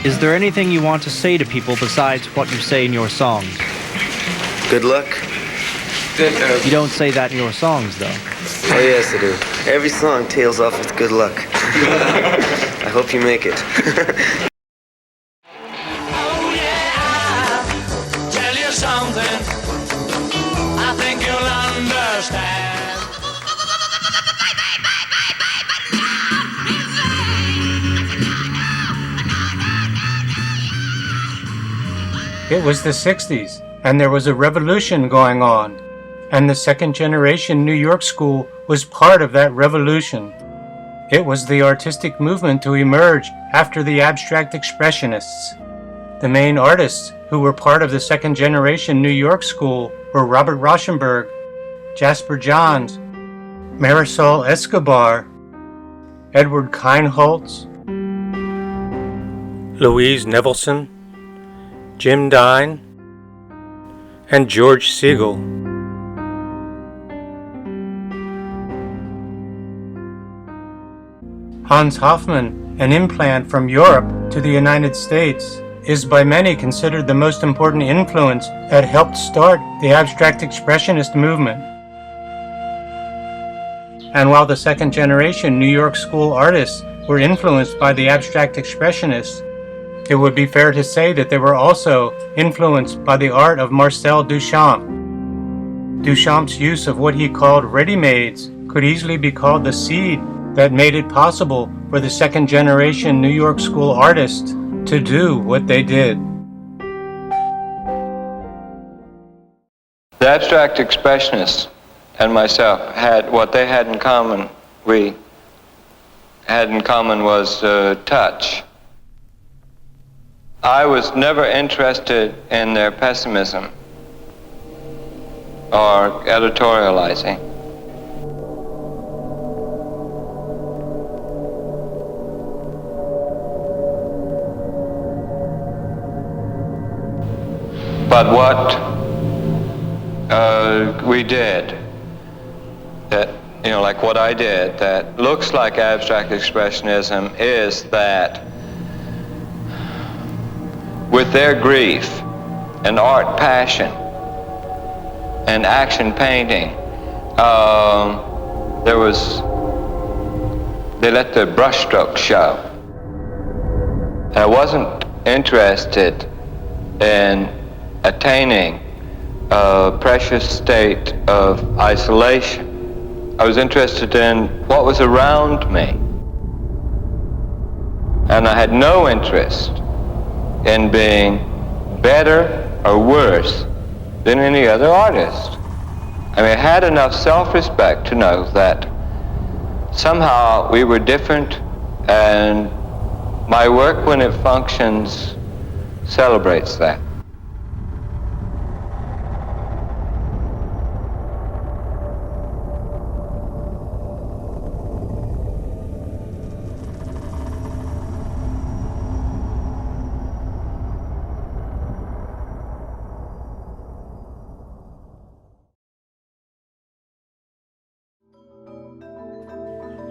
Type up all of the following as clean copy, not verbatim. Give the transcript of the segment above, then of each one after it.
Is there anything you want to say to people besides what you say in your songs? Good luck. You don't say that in your songs, though. Oh, yes, I do. Every song tails off with good luck. I hope you make it. Oh, yeah, I'll tell you something. I think you'll understand. It was the 60s, and there was a revolution going on, and the second generation New York School was part of that revolution. It was the artistic movement to emerge after the abstract expressionists. The main artists who were part of the second generation New York School were Robert Rauschenberg, Jasper Johns, Marisol Escobar, Edward Holtz, Louise Nevelson, Jim Dine, and George Seagull. Hans Hofmann, an implant from Europe to the United States, is by many considered the most important influence that helped start the abstract expressionist movement. And while the second generation New York School artists were influenced by the abstract expressionists, it would be fair to say that they were also influenced by the art of Marcel Duchamp. Duchamp's use of what he called ready-mades could easily be called the seed that made it possible for the second generation New York School artists to do what they did. The abstract expressionists and myself had what they had in common. We had in common was touch. I was never interested in their pessimism or editorializing. But what we did, that, like what I did, that looks like abstract expressionism, is that with their grief and art passion and action painting, they let the brushstroke show. I wasn't interested in attaining a precious state of isolation. I was interested in what was around me. And I had no interest in being better or worse than any other artist. I mean, I had enough self-respect to know that somehow we were different, and my work, when it functions, celebrates that.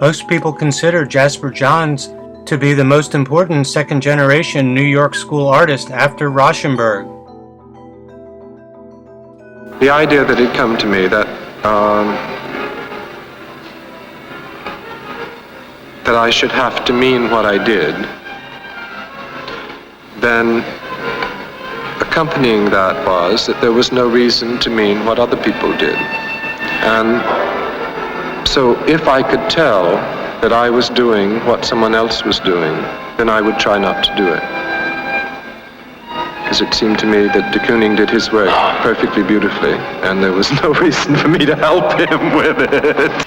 Most people consider Jasper Johns to be the most important second-generation New York School artist after Rauschenberg. The idea that had come to me that I should have to mean what I did, then accompanying that was that there was no reason to mean what other people did. And so if I could tell that I was doing what someone else was doing, then I would try not to do it. Because it seemed to me that de Kooning did his work perfectly beautifully, and there was no reason for me to help him with it.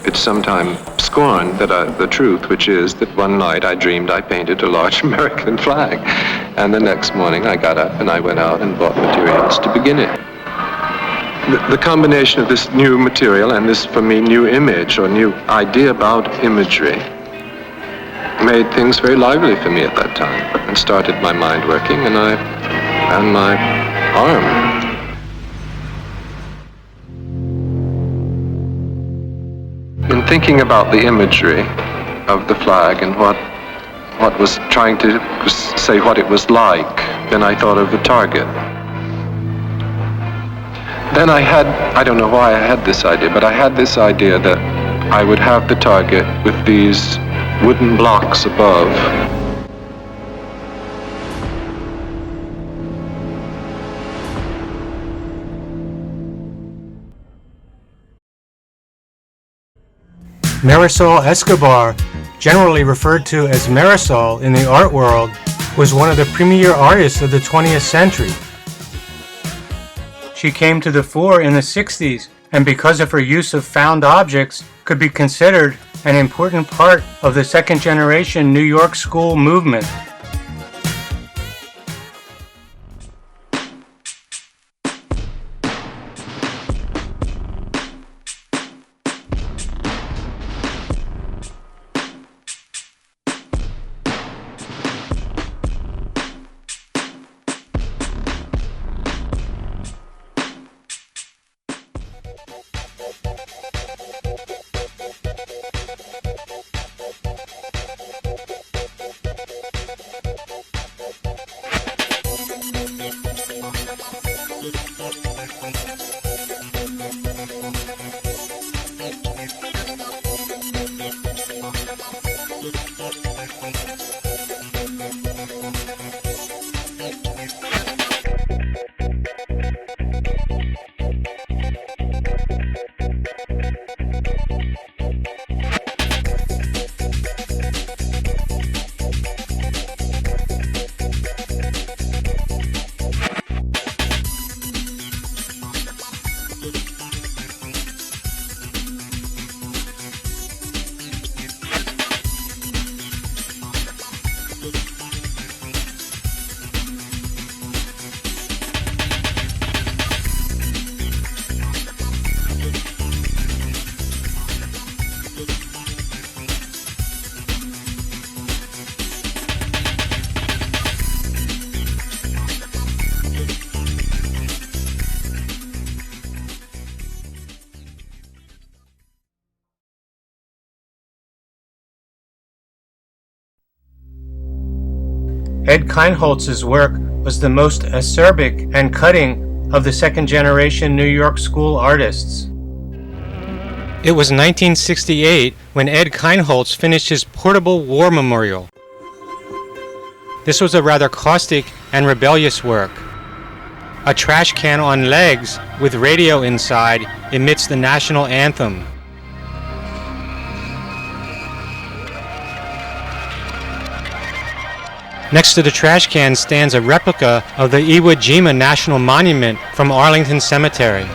It's sometimes scorned that the truth, which is that one night I dreamed I painted a large American flag, and the next morning I got up and I went out and bought materials to begin it. The combination of this new material and this, for me, new image or new idea about imagery made things very lively for me at that time, and started my mind working and my arm. In thinking about the imagery of the flag and what was trying to say what it was like, then I thought of the target. Then I don't know why I had this idea, but I had this idea that I would have the target with these wooden blocks above. Marisol Escobar, generally referred to as Marisol in the art world, was one of the premier artists of the 20th century. She came to the fore in the 60s, and because of her use of found objects, could be considered an important part of the second-generation New York School movement. Ed Kleinholtz's work was the most acerbic and cutting of the second-generation New York School artists. It was 1968 when Ed Kleinholtz finished his portable war memorial. This was a rather caustic and rebellious work. A trash can on legs with radio inside emits the national anthem. Next to the trash can stands a replica of the Iwo Jima National Monument from Arlington Cemetery.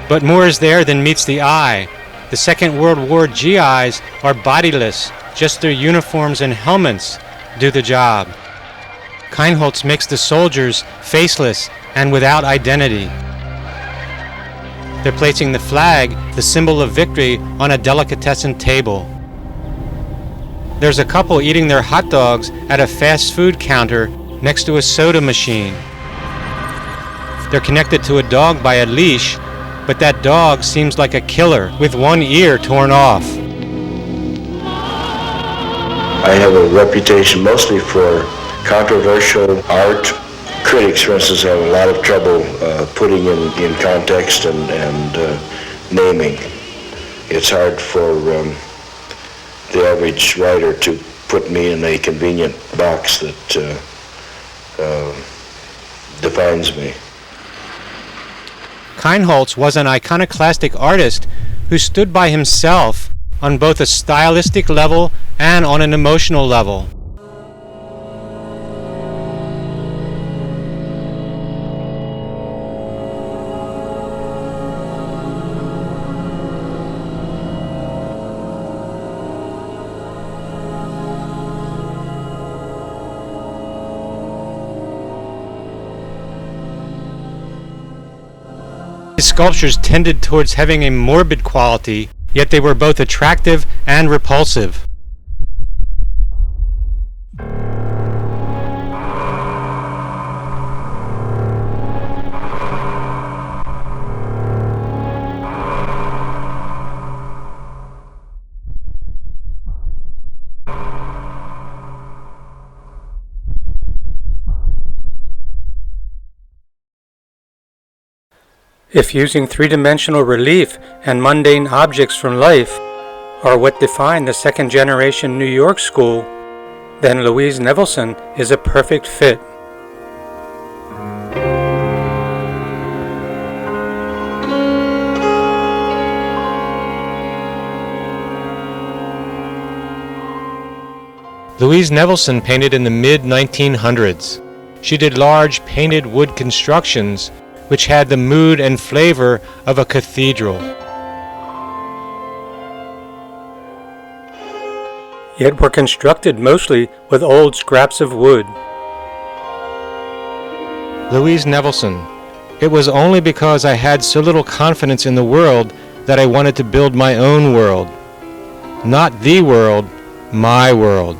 But more is there than meets the eye. The Second World War GIs are bodiless, just their uniforms and helmets do the job. Kleinholtz makes the soldiers faceless and without identity. They're placing the flag, the symbol of victory, on a delicatessen table. There's a couple eating their hot dogs at a fast food counter next to a soda machine. They're connected to a dog by a leash, but that dog seems like a killer with one ear torn off. I have a reputation mostly for controversial art. Critics, for instance, have a lot of trouble putting in context and naming. It's hard for the average writer to put me in a convenient box that defines me. Kleinholtz was an iconoclastic artist who stood by himself on both a stylistic level and on an emotional level. His sculptures tended towards having a morbid quality, yet they were both attractive and repulsive. If using three-dimensional relief and mundane objects from life are what define the second-generation New York school, then Louise Nevelson is a perfect fit. Louise Nevelson painted in the mid-1900s. She did large painted wood constructions which had the mood and flavor of a cathedral. Yet were constructed mostly with old scraps of wood. Louise Nevelson. It was only because I had so little confidence in the world that I wanted to build my own world. Not the world, my world.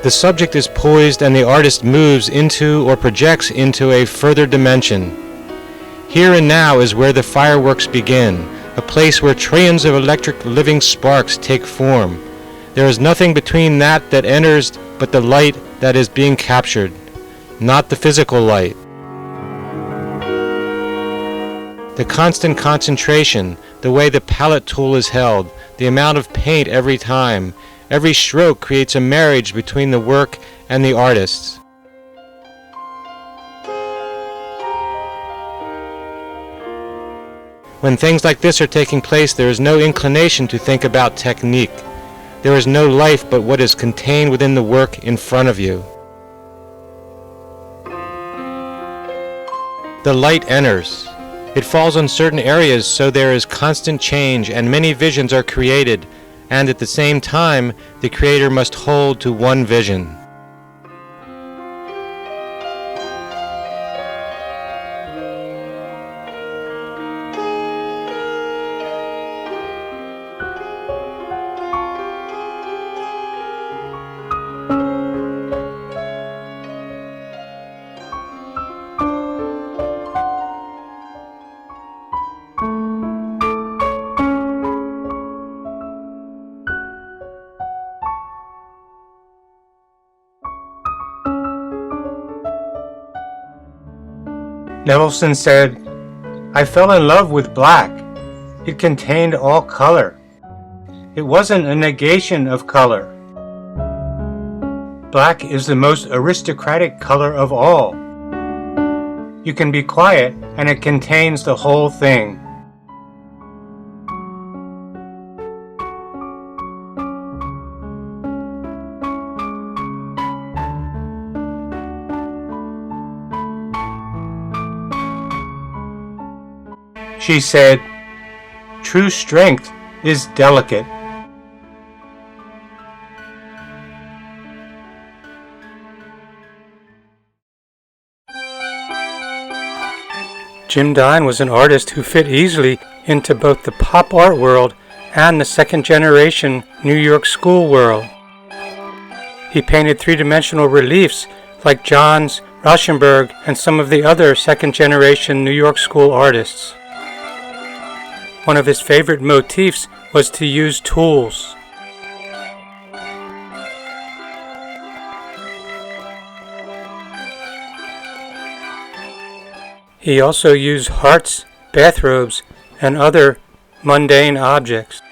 The subject is poised and the artist moves into or projects into a further dimension. Here and now is where the fireworks begin, a place where trillions of electric living sparks take form. There is nothing between that enters but the light that is being captured, not the physical light. The constant concentration, the way the palette tool is held, the amount of paint every time, every stroke creates a marriage between the work and the artists. When things like this are taking place, there is no inclination to think about technique. There is no life but what is contained within the work in front of you. The light enters. It falls on certain areas, so there is constant change and many visions are created, and at the same time, the creator must hold to one vision. Nevelson said, "I fell in love with black. It contained all color. It wasn't a negation of color. Black is the most aristocratic color of all. You can be quiet and it contains the whole thing." She said, "True strength is delicate." Jim Dine was an artist who fit easily into both the pop art world and the second-generation New York school world. He painted three-dimensional reliefs like Johns, Rauschenberg, and some of the other second-generation New York school artists. One of his favorite motifs was to use tools. He also used hearts, bathrobes, and other mundane objects.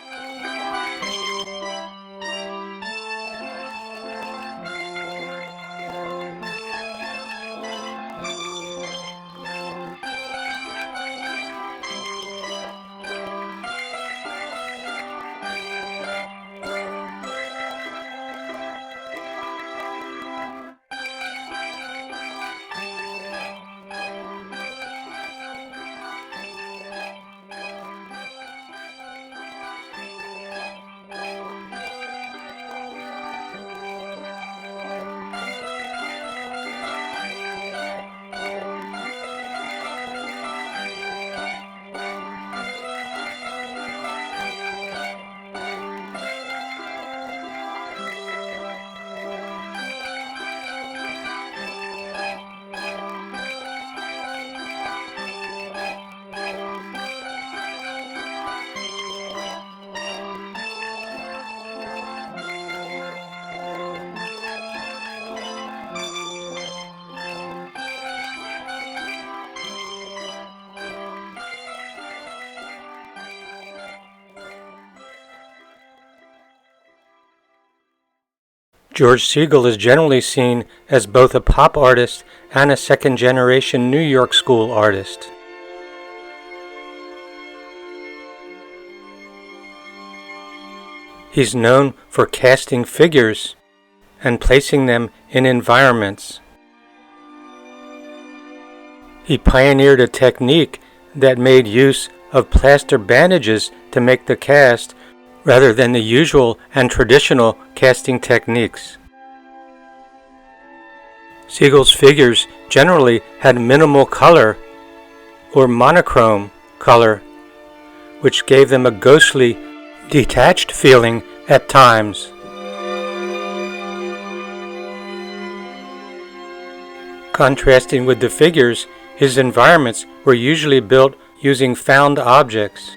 George Seagull is generally seen as both a pop artist and a second-generation New York School artist. He's known for casting figures and placing them in environments. He pioneered a technique that made use of plaster bandages to make the cast rather than the usual and traditional casting techniques. Seagull's figures generally had minimal color or monochrome color, which gave them a ghostly, detached feeling at times. Contrasting with the figures, his environments were usually built using found objects.